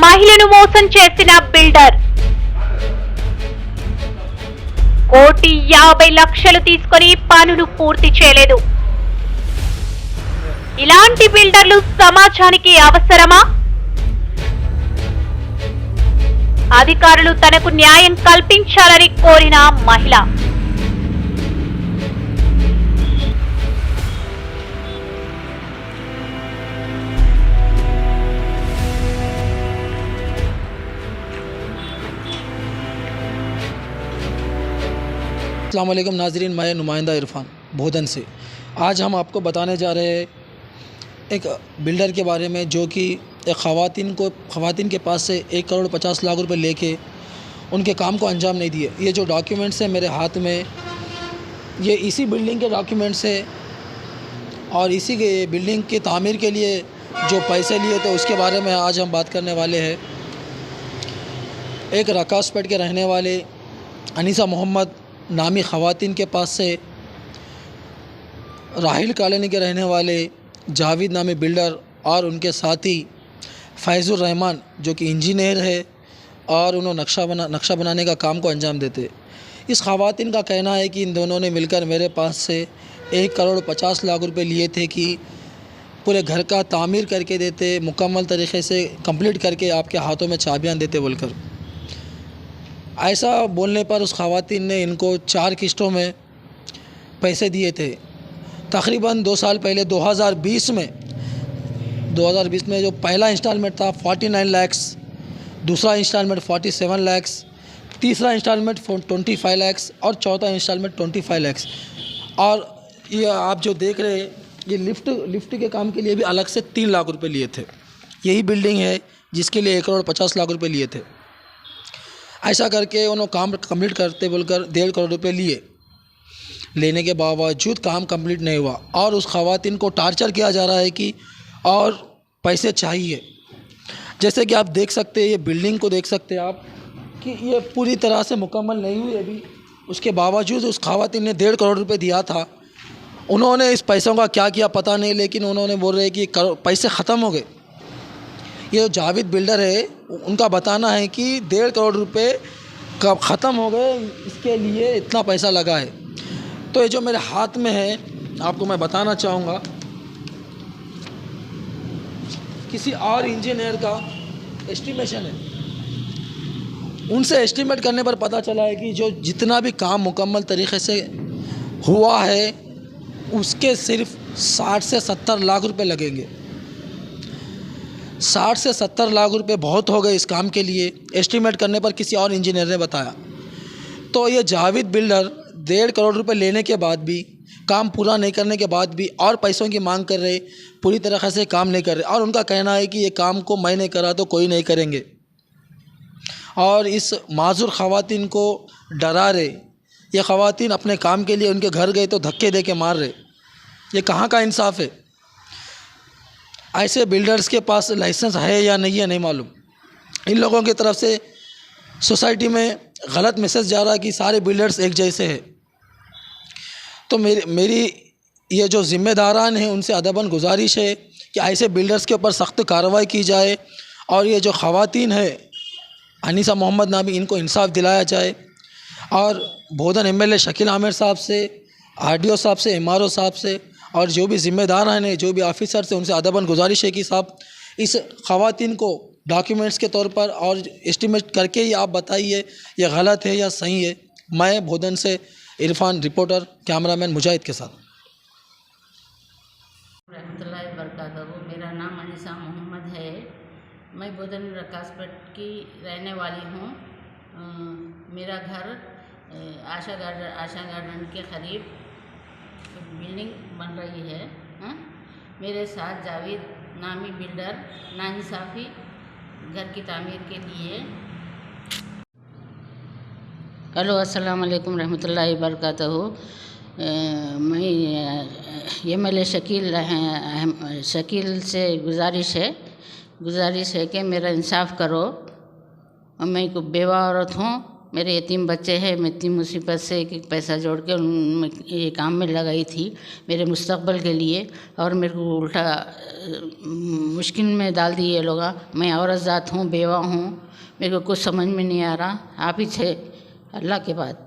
మహిళను మోసం చేసిన బిల్డర్ 1,50,00,000 తీసుకొని పనులు పూర్తి చేయలేదు. ఇలాంటి బిల్డర్లు సమాజానికి అవసరమా? అధికారులు తనకు న్యాయం కల్పించాలని కోరిన మహిళ. अस्सलाम वालेकुम नाज़रीन, मैं नुमाइंदा इरफान भोदन से। आज हम आपको बताने जा रहे हैं एक बिल्डर के बारे में जो कि एक ख़वातीन के पास से 1,50,00,000 रुपये लेके उनके काम को अंजाम नहीं दिए। ये जो डॉक्यूमेंट्स हैं मेरे हाथ में, ये इसी बिल्डिंग के डॉक्यूमेंट्स है और इसी के बिल्डिंग की तामीर के लिए जो पैसे लिए थे उसके बारे में आज हम बात करने वाले हैं। एक रकासपेट के रहने वाले अनीसा मोहम्मद नामी ख़वातीन के पास से राहिल कॉलोनी के रहने वाले जावेद नामी बिल्डर और उनके साथी फैज़ुर रहमान जो कि इंजीनियर है और उन्होंने नक्शा बनाने का काम को अंजाम देते। इस ख़वातीन का कहना है कि इन दोनों ने मिलकर मेरे पास से 1,50,00,000 रुपये लिए थे कि पूरे घर का तामीर करके देते, मुकम्मल तरीक़े से कंप्लीट करके आपके हाथों में चाबियाँ देते बोलकर। ऐसा बोलने पर उस ख़वातीन ने इनको 4 किश्तों में पैसे दिए थे। तकरीबन 2 साल पहले 2020 में जो पहला इंस्टॉलमेंट था 49 लाख, दूसरा इंस्टॉलमेंट 47 लाख, तीसरा इंस्टॉलमेंट 25 लाख और चौथा इंस्टॉलमेंट 25 लाख। और ये आप जो देख रहे हैं ये लिफ्ट के काम के लिए भी अलग से 3 लाख रुपये लिए थे। यही बिल्डिंग है जिसके लिए 1,50,00,000 रुपये लिए थे। ऐसा करके उन्होंने काम कंप्लीट करते बोलकर 1.5 करोड़ रुपये लेने के बावजूद काम कंप्लीट नहीं हुआ और उस ख़वातीन को टार्चर किया जा रहा है कि और पैसे चाहिए। जैसे कि आप देख सकते हैं, ये बिल्डिंग को देख सकते हैं आप कि ये पूरी तरह से मुकम्मल नहीं हुई अभी। उसके बावजूद उस ख़वातीन ने 1.5 करोड़ रुपये दिया था। उन्होंने इस पैसों का क्या किया पता नहीं, लेकिन उन्होंने बोल रहे कि पैसे ख़त्म हो गए। ये जो जावेद बिल्डर है उनका बताना है कि 1.5 करोड़ रुपये कब ख़त्म हो गए, इसके लिए इतना पैसा लगा है। तो ये जो मेरे हाथ में है आपको मैं बताना चाहूँगा, किसी और इंजीनियर का एस्टिमेशन है। उनसे एस्टिमेट करने पर पता चला है कि जो जितना भी काम मुकम्मल तरीक़े से हुआ है उसके सिर्फ 60 से 70 लाख रुपए लगेंगे। 60 से 70 लाख रुपए बहुत हो गए इस काम के लिए, एस्टिमेट करने पर किसी और इंजीनियर ने बताया। तो ये जावेद बिल्डर 1.5 करोड़ रुपए लेने के बाद भी, काम पूरा नहीं करने के बाद भी और पैसों की मांग कर रहे, पूरी तरह से काम नहीं कर रहे। और उनका कहना है कि ये काम को मैं नहीं करा तो कोई नहीं करेंगे और इस माजूर ख़वातीन को डरा रहे। ये ख़वातीन अपने काम के लिए उनके घर गए तो धक्के दे के मार रहे। ये कहाँ का इंसाफ है? ऐसे बिल्डर्स के पास लाइसेंस है या नहीं है नहीं मालूम। इन लोगों की तरफ से सोसाइटी में गलत मैसेज जा रहा है कि सारे बिल्डर्स एक जैसे हैं। तो मेरी ये जो ज़िम्मेदारान हैं उनसे अदबन गुजारिश है कि ऐसे बिल्डर्स के ऊपर सख्त कार्रवाई की जाए और ये जो ख़वातीन है अनीसा मोहम्मद नामी, इनको इंसाफ दिलाया जाए। और भोदन MLA शकील आमिर साहब से, RDO साहब से, MRO साहब से और जो भी ज़िम्मेदार हैं, जो भी ऑफिसर से, उनसे अदबन गुजारिश है कि साहब इस ख़वातीन को डॉक्यूमेंट्स के तौर पर और एस्टिमेट करके ही आप बताइए ये गलत है या सही है। मैं भोदन से इरफान, रिपोर्टर, कैमरामैन मुजाहिद के साथ। रहमतुल्लाहि बरकातहू। मेरा नाम अनीसा मोहम्मद है। मैं भोदन रकासपेट की रहने वाली हूँ। मेरा घर आशा गार्डन के करीब बिल्डिंग बन रही है। मेरे साथ जावेद नामी बिल्डर नाइंसाफ़ी घर की तामीर के लिए। हेलो, अस्सलाम वालेकुम रहमतुल्लाहि बरकातहू। मैं MLA शकील से गुजारिश है कि मेरा इंसाफ़ करो। मैं को बेवा औरत हूँ। मेरे यतीम बच्चे हैं, मैं इतनी मुसीबत से एक पैसा जोड़ के ये काम में लगाई थी मेरे मुस्तकबिल के लिए, और मेरे को उल्टा मुश्किल में डाल दिए ये लोग। मैं औरत ज़ात हूँ, बेवा हूँ, मेरे को कुछ समझ में नहीं आ रहा। आप ही थे अल्लाह के बाद।